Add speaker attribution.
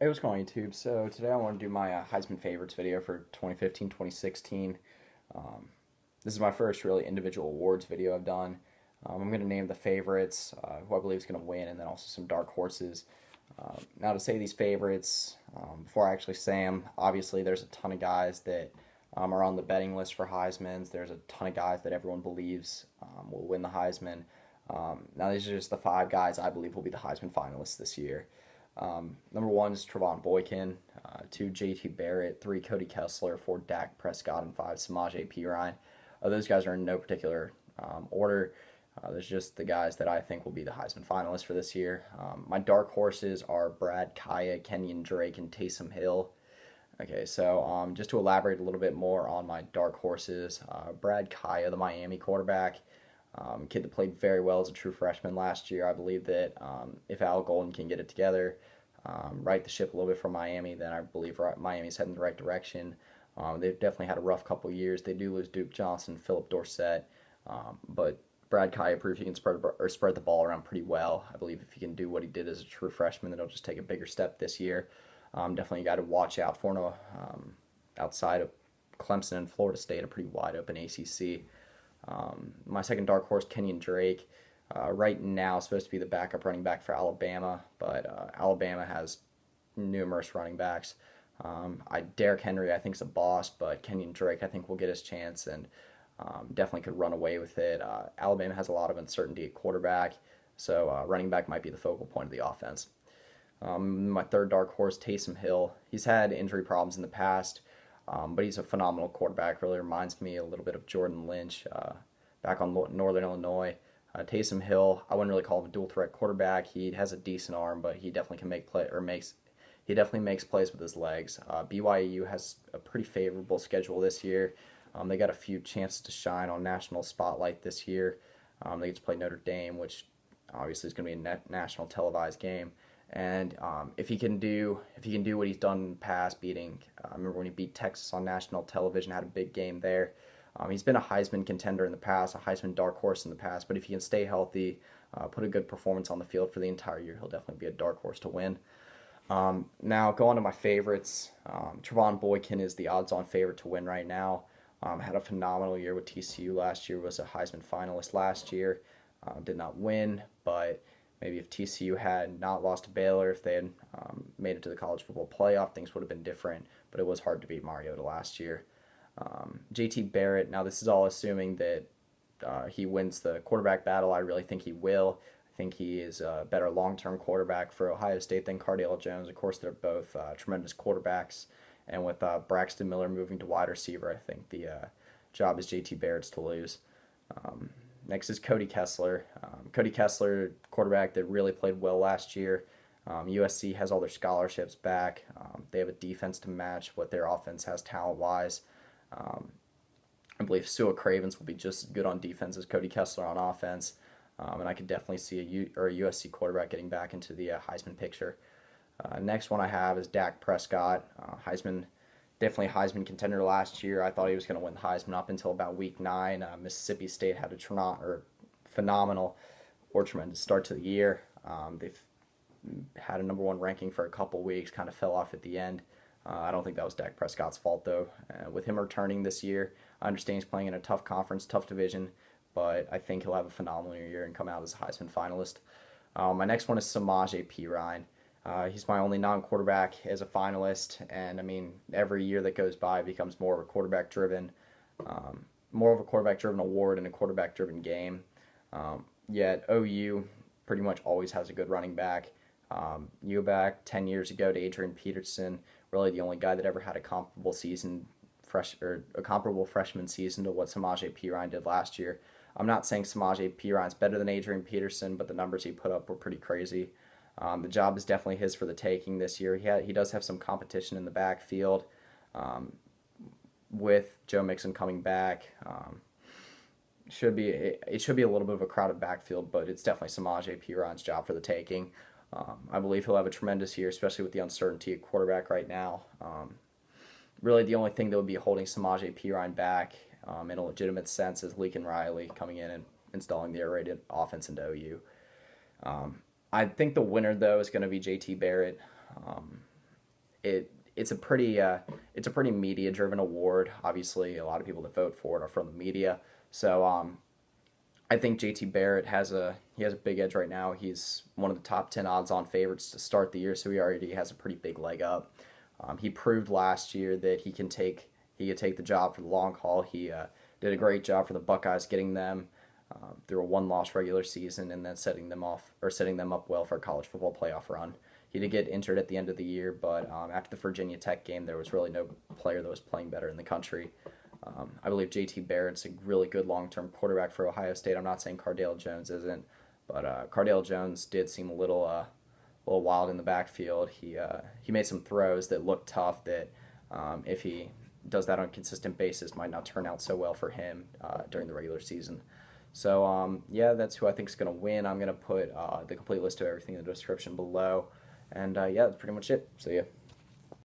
Speaker 1: Hey, what's going on YouTube? So today I want to do my Heisman favorites video for 2015-2016. Um, this is my first really individual awards video I've done. I'm going to name the favorites, who I believe is going to win, and then also some dark horses. Now to say these favorites, before I actually say them, obviously there's a ton of guys that are on the betting list for Heisman's. There's a ton of guys that everyone believes will win the Heisman. Now these are just the 5 guys I believe will be the Heisman finalists this year. Number 1 is Trevone Boykin, 2 JT Barrett, 3 Cody Kessler, 4 Dak Prescott, and 5 Samaje Perine. Those guys are in no particular order. There's just the guys that I think will be the Heisman finalists for this year. My dark horses are Brad, Kaaya, Kenyan, Drake, and Taysom Hill. Okay, so just to elaborate a little bit more on my dark horses, Brad Kaaya, the Miami quarterback, kid that played very well as a true freshman last year. I believe that if Al Golden can get it together, right the ship a little bit from Miami, then I believe Miami's heading in the right direction. They've definitely had a rough couple years. They do lose Duke Johnson, Philip Dorsett, but Brad Kaaya proved he can spread the ball around pretty well. I believe if he can do what he did as a true freshman, then he'll just take a bigger step this year. Definitely a guy to watch out for. Outside of Clemson and Florida State, a pretty wide open ACC. My second dark horse, Kenyan Drake, right now supposed to be the backup running back for Alabama, but Alabama has numerous running backs. Derrick Henry, I think, is a boss, but Kenyan Drake, I think, will get his chance and definitely could run away with it. Alabama has a lot of uncertainty at quarterback, so running back might be the focal point of the offense. My third dark horse, Taysom Hill. He's had injury problems in the past, but he's a phenomenal quarterback. Really reminds me a little bit of Jordan Lynch back on Northern Illinois. Taysom Hill, I wouldn't really call him a dual threat quarterback. He has a decent arm, but he definitely can he definitely makes plays with his legs. BYU has a pretty favorable schedule this year. They got a few chances to shine on national spotlight this year. They get to play Notre Dame, which obviously is going to be a national televised game. And if he can do what he's done in the past, I remember when he beat Texas on national television, had a big game there. He's been a Heisman contender in the past, a Heisman dark horse in the past, but if he can stay healthy, put a good performance on the field for the entire year, he'll definitely be a dark horse to win. Now, go on to my favorites. Trevone Boykin is the odds-on favorite to win right now. Had a phenomenal year with TCU last year, was a Heisman finalist last year. Did not win, but maybe if TCU had not lost to Baylor, if they had made it to the college football playoff, things would have been different, but it was hard to beat Mariota last year. JT Barrett, now this is all assuming that he wins the quarterback battle. I really think he will. I think he is a better long-term quarterback for Ohio State than Cardale Jones. Of course, they're both tremendous quarterbacks, and with Braxton Miller moving to wide receiver, I think the job is JT Barrett's to lose. Next is Cody Kessler. Cody Kessler, quarterback that really played well last year. USC has all their scholarships back. They have a defense to match what their offense has talent-wise. I believe Sua Cravens will be just as good on defense as Cody Kessler on offense. And I could definitely see a USC quarterback getting back into the Heisman picture. Next one I have is Dak Prescott. Definitely a Heisman contender last year. I thought he was going to win the Heisman up until about week 9. Mississippi State had a phenomenal or tremendous start to the year. They've had a number 1 ranking for a couple weeks, kind of fell off at the end. I don't think that was Dak Prescott's fault, though. With him returning this year, I understand he's playing in a tough conference, tough division, but I think he'll have a phenomenal year and come out as a Heisman finalist. My next one is Samaje Perine. He's my only non-quarterback as a finalist, and I mean, every year that goes by becomes more of a quarterback-driven award and a quarterback-driven game. Yet OU pretty much always has a good running back. You go back 10 years ago to Adrian Peterson, really the only guy that ever had a comparable freshman season to what Samaje Perine did last year. I'm not saying Samaje Perine's better than Adrian Peterson, but the numbers he put up were pretty crazy. The job is definitely his for the taking this year. He does have some competition in the backfield with Joe Mixon coming back. It should be a little bit of a crowded backfield, but it's definitely Samaje Perine's job for the taking. I believe he'll have a tremendous year, especially with the uncertainty at quarterback right now. Really, the only thing that would be holding Samaje Perine back in a legitimate sense is Lincoln Riley coming in and installing the air-raid offense into OU. I think the winner, though, is going to be JT Barrett. it's a pretty media driven award. Obviously, a lot of people that vote for it are from the media. So I think JT Barrett has a big edge right now. He's one of the top 10 odds on favorites to start the year, so he already has a pretty big leg up. He proved last year that he could take the job for the long haul. He did a great job for the Buckeyes, getting them through a one-loss regular season and then setting them up well for a college football playoff run. He did get injured at the end of the year, but after the Virginia Tech game, there was really no player that was playing better in the country. I believe JT Barrett's a really good long-term quarterback for Ohio State. I'm not saying Cardale Jones isn't, but Cardale Jones did seem a little wild in the backfield. He made some throws that looked tough that if he does that on a consistent basis might not turn out so well for him during the regular season. So yeah, that's who I think is going to win. I'm going to put the complete list of everything in the description below. And yeah, that's pretty much it. See ya.